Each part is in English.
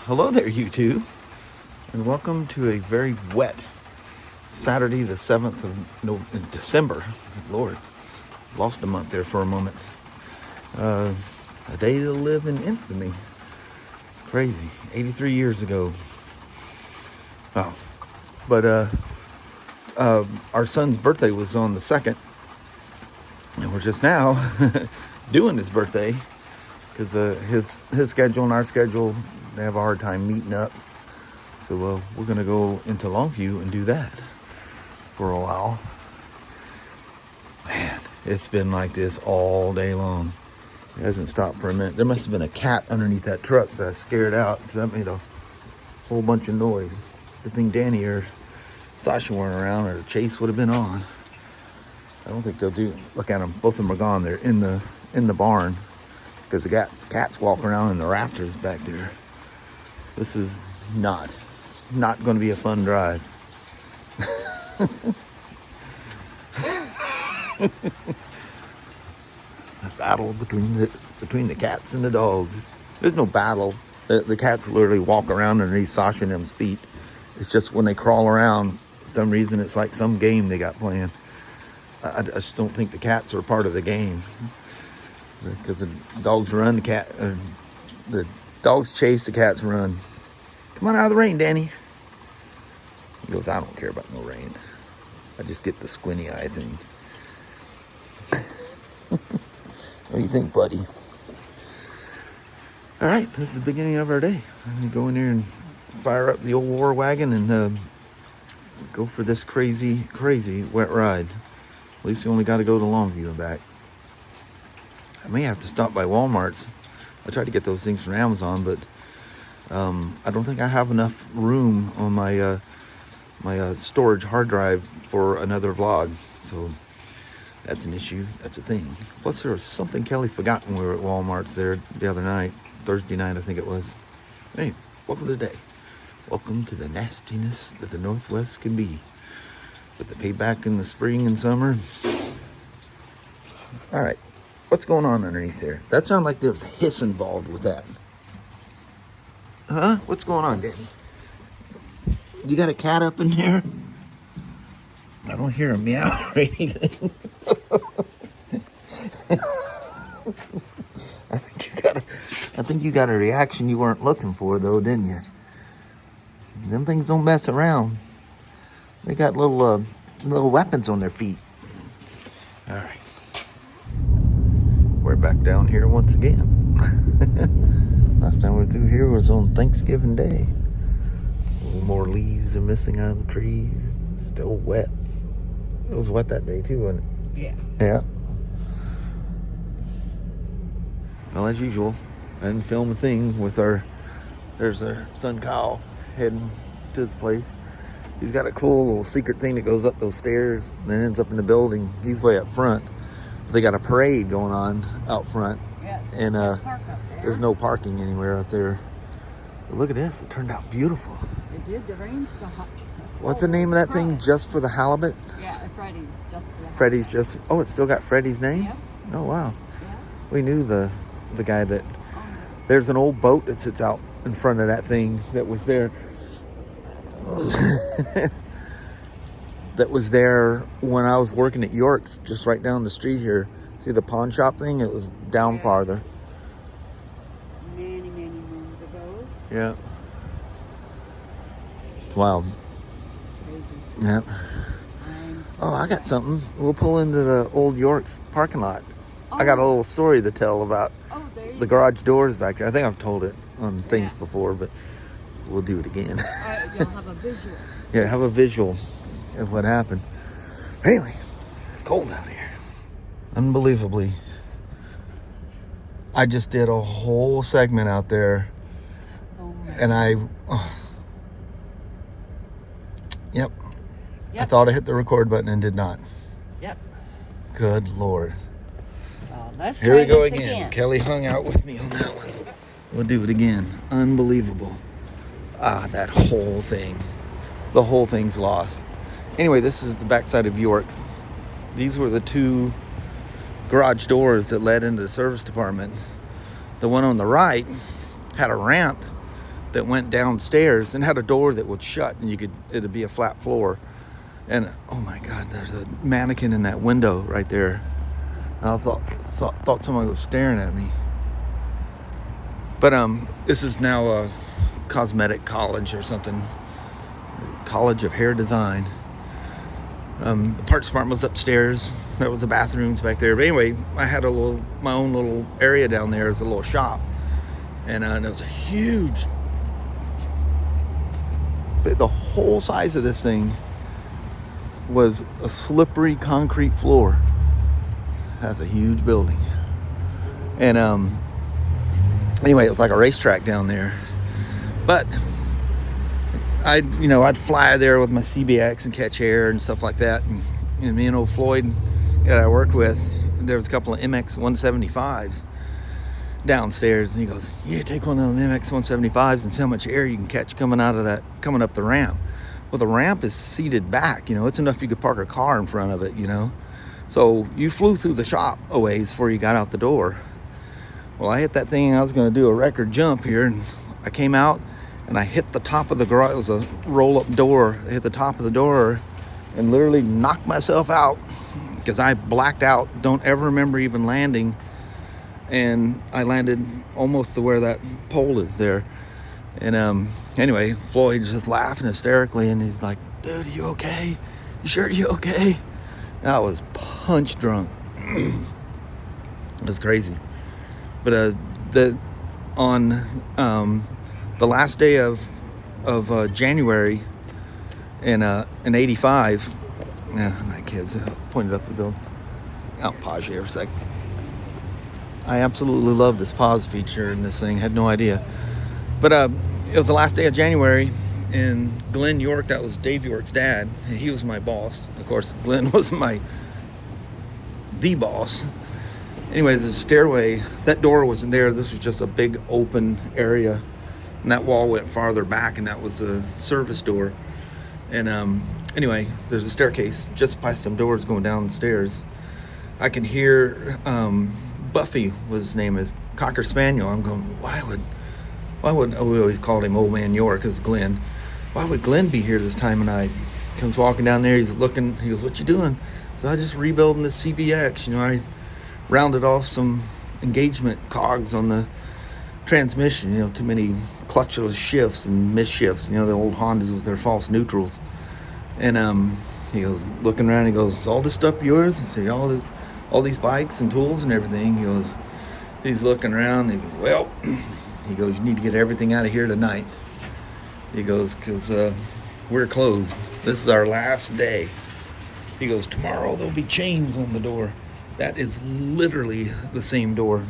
Hello there, YouTube, and welcome to a very wet Saturday, the 7th of December. Good Lord, lost a month there for a moment. A day to live in infamy. It's crazy. 83 years ago. Oh, but our son's birthday was on the 2nd, and we're just now doing his birthday because his schedule and our schedule, they have a hard time meeting up. So we're gonna go into Longview and do that for a while. Man, it's been like this all day long. It hasn't stopped for a minute. There must have been a cat underneath that truck that I scared out because that made a whole bunch of noise. Good thing Danny or Sasha weren't around, or Chase would have been on. I don't think they'll do. Look at them. Both of them are gone. They're in the barn because the cats walk around in the rafters back there. This is not going to be a fun drive. A battle between the cats and the dogs. There's no battle. The cats literally walk around underneath Sasha and them's feet. It's just when they crawl around, for some reason it's like some game they got playing. I just don't think the cats are part of the game, because the dogs run, the dogs chase, the cats run. Come on out of the rain, Danny. He goes, I don't care about no rain. I just get the squinty eye thing. What do you think, buddy? All right, this is the beginning of our day. I'm gonna go in there and fire up the old war wagon and go for this crazy wet ride. At least we only got to go to Longview and back. I may have to stop by Walmart's. I tried to get those things from Amazon, but I don't think I have enough room on my storage hard drive for another vlog. So that's an issue. That's a thing. Plus, there was something Kelly forgot when we were at Walmart's there the other night. Thursday night, I think it was. Hey, welcome to the day. Welcome to the nastiness that the Northwest can be. With the payback in the spring and summer. All right. What's going on underneath there? That sounded like there was a hiss involved with that. Huh? What's going on, Danny? You got a cat up in there? I don't hear a meow or anything. I think you got a reaction you weren't looking for, though, didn't you? Them things don't mess around. They got little weapons on their feet. All right. We're back down here once again. Last time we were through here was on Thanksgiving Day. A little more leaves are missing out of the trees. Still wet. It was wet that day too, wasn't it? Yeah. Yeah. Well, as usual, I didn't film a thing with there's our son Kyle heading to his place. He's got a cool little secret thing that goes up those stairs and then ends up in the building. He's way up front. They got a parade going on out front. Yeah, and park up there. There's no parking anywhere up there. But look at this. It turned out beautiful. It did. The rain stopped. What's the name of that thing? Just for the Halibut? Yeah, Freddy's. Just for the Freddy's just... Oh, it's still got Freddy's name? Yep. Oh, wow. Yeah. We knew the guy that... There's an old boat that sits out in front of that thing that was there. That was there when I was working at York's, just right down the street here. See the pawn shop thing? It was down farther. Many moons ago. Yeah. It's wild. Crazy. Yeah. Oh, I got something. We'll pull into the old York's parking lot. Oh. I got a little story to tell about the garage doors back there. I think I've told it on things before, but we'll do it again. You'll have a visual. Yeah, have a visual of what happened. Anyway, it's cold out here. Unbelievably. I just did a whole segment out there. And Yep. I thought I hit the record button and did not. Yep. Good Lord. Let's Here we go again. Kelly hung out with me on that one. We'll do it again. Unbelievable. That whole thing. The whole thing's lost. Anyway, this is the backside of York's. These were the two garage doors that led into the service department. The one on the right had a ramp that went downstairs and had a door that would shut, and it'd be a flat floor. And oh my God, there's a mannequin in that window right there. And I thought someone was staring at me. But this is now a cosmetic college or something. College of Hair Design. The parts department was upstairs. There was the bathrooms back there. But anyway, I had my own little area down there as a little shop. And it was a huge... The whole size of this thing was a slippery concrete floor. That's a huge building. And anyway, it was like a racetrack down there. But I'd fly there with my CBX and catch air and stuff like that. And me and old Floyd that I worked with, there was a couple of MX 175s downstairs, and he goes, "Yeah, take one of them MX 175s and see how much air you can catch coming up the ramp." Well, the ramp is seated back, it's enough you could park a car in front of it, So you flew through the shop a ways before you got out the door. Well, I hit that thing. I was going to do a record jump here, and I came out and I hit the top of the garage. It was a roll-up door. I hit the top of the door and literally knocked myself out because I blacked out. Don't ever remember even landing. And I landed almost to where that pole is there. And anyway, Floyd's just laughing hysterically, and he's like, "Dude, you okay? You sure you okay?" And I was punch drunk. It was crazy. But on the last day of January in '85, my kids pointed up the building. I'll pause you here for a sec. I absolutely love this pause feature in this thing. Had no idea. But it was the last day of January, and Glenn York, that was Dave York's dad, and he was my boss. Of course, Glenn wasn't the boss. Anyway, there's a stairway. That door wasn't there. This was just a big open area, and that wall went farther back, and that was a service door. And anyway, there's a staircase just past some doors going down the stairs. I can hear Buffy was his name, is Cocker Spaniel. I'm going, why would we always called him Old Man York, because Glenn. Why would Glenn be here this time of night? Comes walking down there, he's looking, he goes, "What you doing?" So I just rebuilding this CBX. I rounded off some engagement cogs on the transmission, too many clutchless shifts and misshifts, the old Hondas with their false neutrals. And he goes, looking around, he goes, "Is all this stuff yours?" I said, all these bikes and tools and everything. He goes, he's looking around, he goes, "Well," he goes, "you need to get everything out of here tonight." He goes, "Because we're closed. This is our last day." He goes, "Tomorrow there'll be chains on the door." That is literally the same door.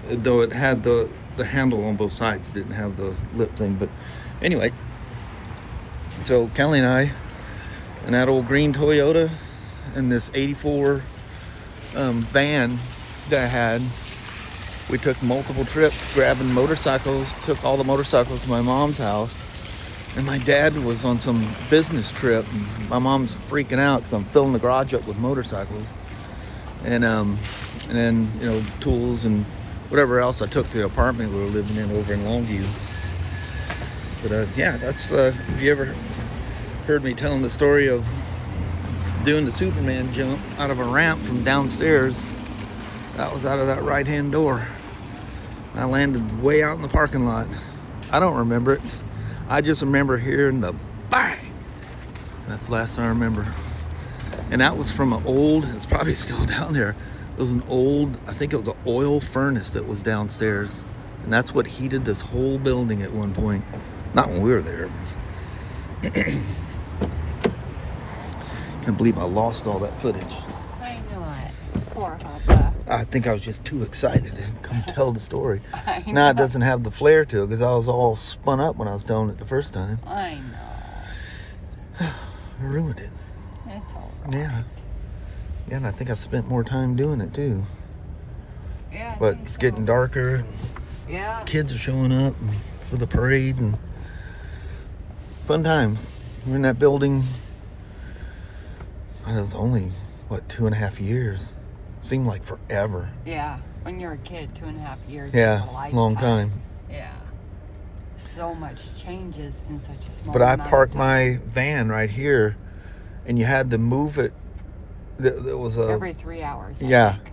Though it had the handle on both sides, it didn't have the lip thing. But anyway, so Kelly and I, and that old green Toyota, and this 84 van that I had, we took multiple trips grabbing motorcycles, took all the motorcycles to my mom's house. And my dad was on some business trip, and my mom's freaking out because I'm filling the garage up with motorcycles. And then, tools and whatever else I took to the apartment we were living in over in Longview. But yeah, that's, if you ever heard me telling the story of doing the Superman jump out of a ramp from downstairs, that was out of that right-hand door. I landed way out in the parking lot. I don't remember it. I just remember hearing the bang. That's the last I remember. And that was from an old, it's probably still down there. It was an old, I think it was an oil furnace that was downstairs. And that's what heated this whole building at one point. Not when we were there. Can't believe I lost all that footage. I know it. Poor Papa. I think I was just too excited to come tell the story. I know. Now it doesn't have the flair to it because I was all spun up when I was telling it the first time. I know. I ruined it. It's all right. Yeah. Yeah, and I think I spent more time doing it too. Yeah. I But think it's so. getting darker. And Yeah. kids are showing up for the parade and fun times. We're in that building. It was only, 2.5 years. Seemed like forever. Yeah. When you're a kid, 2.5 years. Is Yeah, a long lifetime. time. Yeah. so much changes in such a small But I amount parked of time. my van right here, and you had to move it. There was a Every 3 hours. I yeah. think.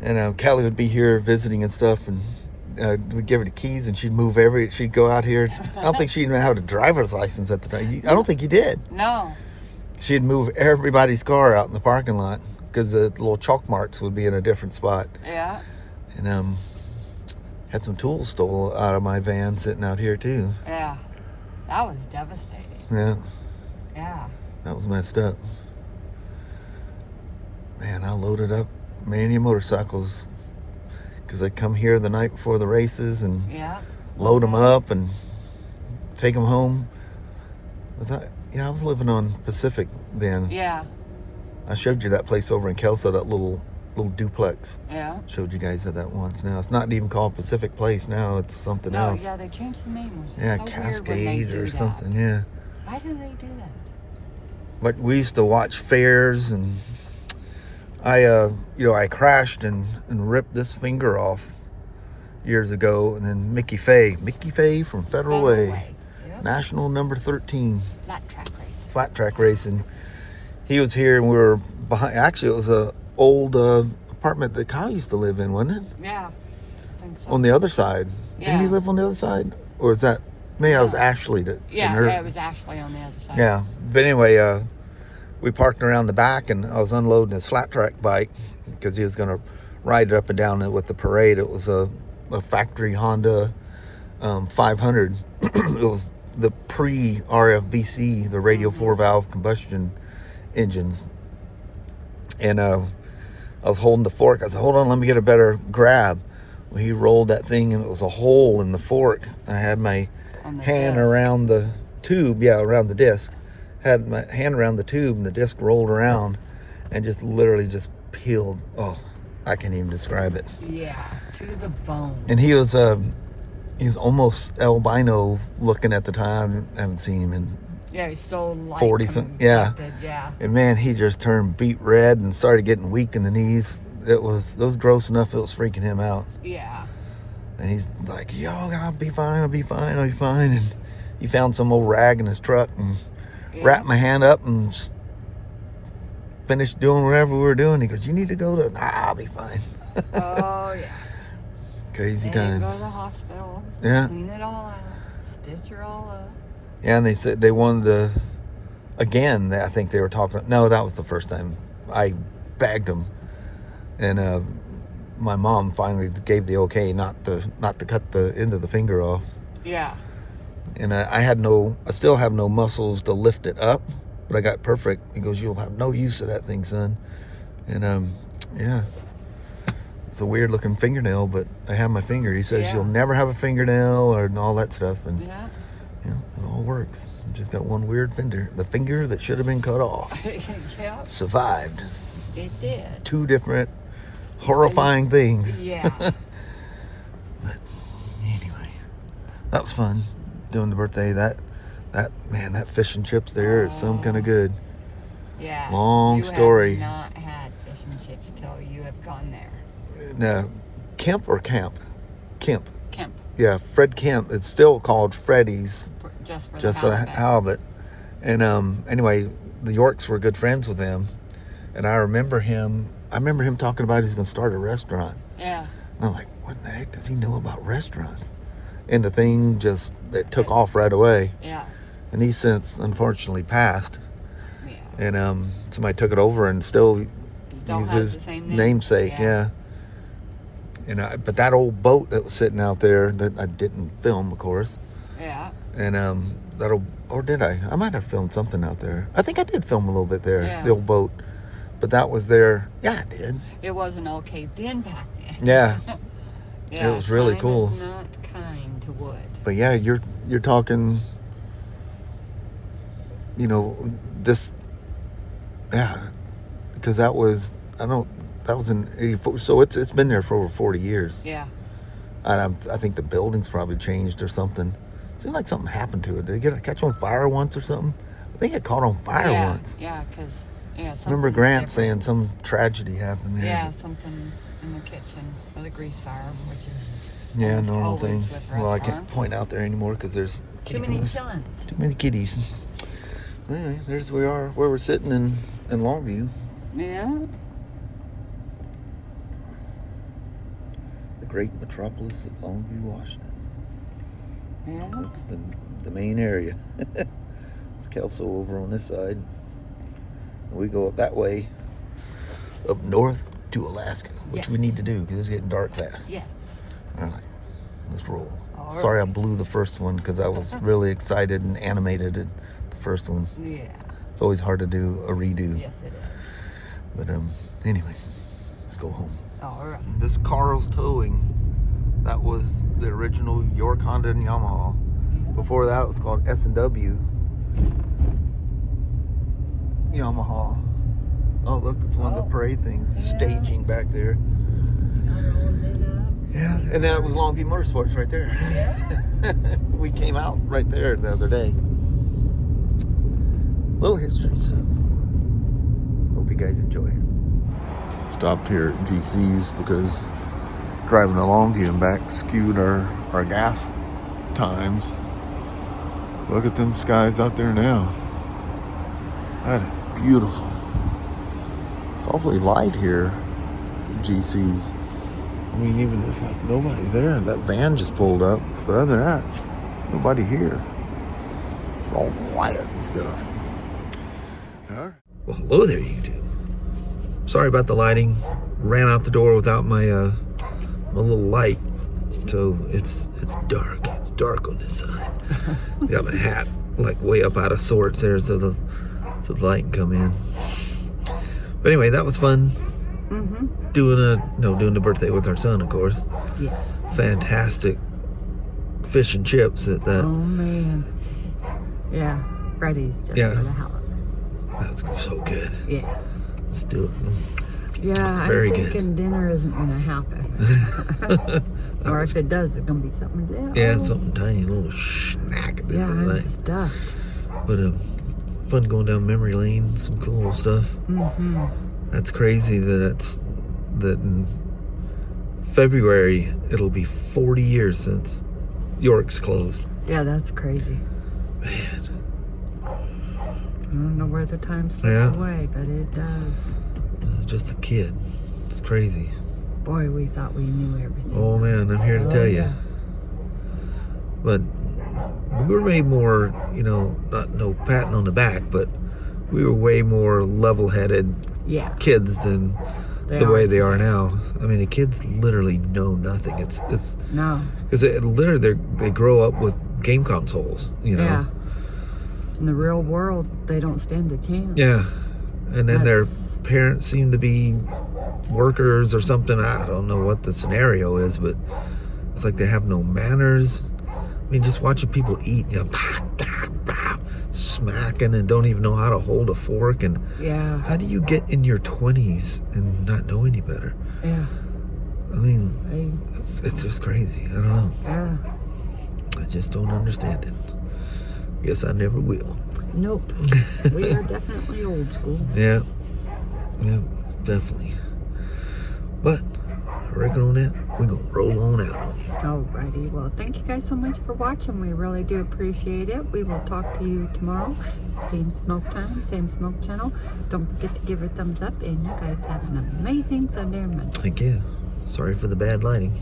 And Kelly would be here visiting and stuff, and we'd give her the keys, and she'd move she'd go out here. I don't think she even had a driver's license at the time. I don't think you did. No. She'd move everybody's car out in the parking lot because the little chalk marks would be in a different spot. Yeah. And had some tools stole out of my van sitting out here too. Yeah. That was devastating. Yeah, Yeah. that was messed up. Man, I loaded up Mania motorcycles because I come here the night before the races and Yeah. load them up and take them home. I was living on Pacific then. Yeah. I showed you that place over in Kelso, that little duplex. Yeah. Showed you guys that once. Now it's not even called Pacific Place. Now it's something No, else. yeah, they changed the name. Which is Yeah, so weird when they Cascade do or that. something. Yeah. Why do they do that? But we used to watch fairs, and I crashed and ripped this finger off years ago, and then Mickey Fay from Federal Way. Yep. National number 13. Flat track racing. Flat track racing. He was here, and we were behind. Actually, it was a old apartment that Kyle used to live in, wasn't it? Yeah. I think so. On the other side. Yeah. Didn't he live on the other side? Or is that... Maybe I was No. Ashley. Yeah, it was Ashley on the other side. Yeah. But anyway, we parked around the back, and I was unloading his flat track bike because he was going to ride it up and down with the parade. It was a factory Honda 500. It was the pre-RFVC, the radial 4-valve combustion engines. And I was holding the fork. I said, hold on, let me get a better grab. Well, he rolled that thing, and it was a hole in the fork. I had my hand disc. around the tube, around the disc. Had my hand around the tube, and the disc rolled around and just literally just peeled. Oh, I can't even describe it. Yeah, to the bone. And he was almost albino looking at the time. I haven't seen him in Yeah, he's so light. 40-something. Yeah. Yeah. And man, he just turned beet red and started getting weak in the knees. It was gross enough it was freaking him out. Yeah. And he's like, yo, I'll be fine. And he found some old rag in his truck and wrapped my hand up and finished doing whatever we were doing. He goes, you need to go to... Nah, I'll be fine. Oh, yeah. Crazy Then times. go to the hospital. Yeah. Clean it all out. Stitch her all up. Yeah, and they said they wanted to... Again, I think they were talking... No, that was the first time. I bagged them. And my mom finally gave the okay not to cut the end of the finger off. Yeah. And I still have no muscles to lift it up, but I got perfect. He goes, you'll have no use of that thing, son. And yeah, it's a weird looking fingernail, but I have my finger. He says you'll never have a fingernail or all that stuff. And Yeah. it all works. Just got one weird finger. The finger that should have been cut off Yeah. survived. It did. 2 different horrifying things. Yeah. But anyway, that was fun doing the birthday. That fish and chips there is some kind of good. Yeah. Long story. You have not had fish and chips till you have gone there. No, Kemp or Camp? Kemp. Kemp. Yeah, Fred Kemp. It's still called Freddy's. Just for the halibut. And anyway, the Yorks were good friends with him. And I remember him talking about he's going to start a restaurant. Yeah. And I'm like, what in the heck does he know about restaurants? And the thing it took off right away. Yeah. And he's since unfortunately passed. Yeah. And somebody took it over and still has uses the same name. namesake. Yeah. And but that old boat that was sitting out there that I didn't film, of course. Yeah. And or did I? I might have filmed something out there. I think I did film a little bit there, Yeah. the old boat. But that was there. Yeah, I did. It wasn't all caved in back then. Yeah. Yeah, It was really time cool. is not kind to wood. But yeah, you're talking, this, yeah, because that was in 84, so it's been there for over 40 years. Yeah. I think the building's probably changed or something. Seemed like something happened to it. Did it catch on fire once or something? I think it caught on fire once. Yeah, because Remember Grant saying some tragedy happened there. Yeah, something in the kitchen with a grease fire, which is Yeah, almost normal always thing. with Well, I can't restaurants. point out there anymore because there's Too many kitties. stunts. Too many kitties. Anyway, there's we are where we're sitting in Longview. Yeah. The great metropolis of Longview, Washington. Yeah. That's the main area. It's Kelso over on this side. We go up that way, up north to Alaska, which we Yes. need to do because it's getting dark fast. Yes. All right, let's roll. All Sorry I right. blew the first one because I was really excited and animated at the first one. Yeah. It's always hard to do a redo. Yes, it is. But anyway, let's go home. All right. This Carl's Towing, that was the original York, Honda, and Yamaha. Before that, it was called S&W Yamaha. Oh, look, it's one of the parade things, staging back there. Got it all lit up. Yeah, and that was Longview Motorsports right there. Yeah. We came out right there the other day. Little history, so hope you guys enjoy it. Stopped here at GC's because driving to Longview and back skewed our gas times. Look at them skies out there now. That is beautiful. It's awfully light here at GC's. I mean, even there's like nobody there. That van just pulled up. But other than that, there's nobody here. It's all quiet and stuff. Well, hello there, YouTube. Sorry about the lighting. Ran out the door without my my little light. So it's dark. It's dark on this side. Got my hat like way up out of sorts there so the light can come in. But anyway, that was fun. Mm-hmm. Doing the birthday with our son, of course. Yes. Fantastic fish and chips at that. Oh, man. Yeah. Freddy's just Yeah. for the hell of it. That's so good. Yeah. Still. Yeah, I'm very thinking good. dinner isn't going to happen. Or if it does, it's going to be something little. Yeah, something tiny, a little snack at the Yeah, end of the I'm night. stuffed. But it's fun going down memory lane, some cool little stuff. Mm-hmm. That's crazy that in February it'll be 40 years since York's closed. Yeah, that's crazy. Man. I don't know where the time slips Yeah. away, but it does. I was just a kid. It's crazy. Boy, we thought we knew everything. Oh man, I'm here to tell you. yeah. But we were way more, not no patting on the back, but we were way more level-headed Yeah. kids than the way they are now. I mean, the kids literally know nothing. It's No. because literally they grow up with game consoles, Yeah. In the real world, they don't stand a chance. Yeah, and then their That's- parents seem to be workers or something. I don't know what the scenario is, but it's like they have no manners. I mean, just watching people eat, smacking and don't even know how to hold a fork. And Yeah. how do you get in your 20s and not know any better? Yeah. I mean, I, it's just crazy. I don't know. yeah. I just don't understand it. Guess I never will. Nope. We are definitely old school. Yeah, definitely. But I reckon on that, we're gonna roll on out. Alrighty. Well, thank you guys so much for watching. We really do appreciate it. We will talk to you tomorrow. Same smoke time, same smoke channel. Don't forget to give it a thumbs up. And you guys have an amazing Sunday and Monday. Thank you. Sorry for the bad lighting.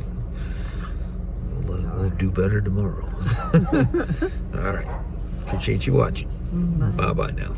We'll do better tomorrow. All right. Appreciate you watching. Bye. Bye-bye now.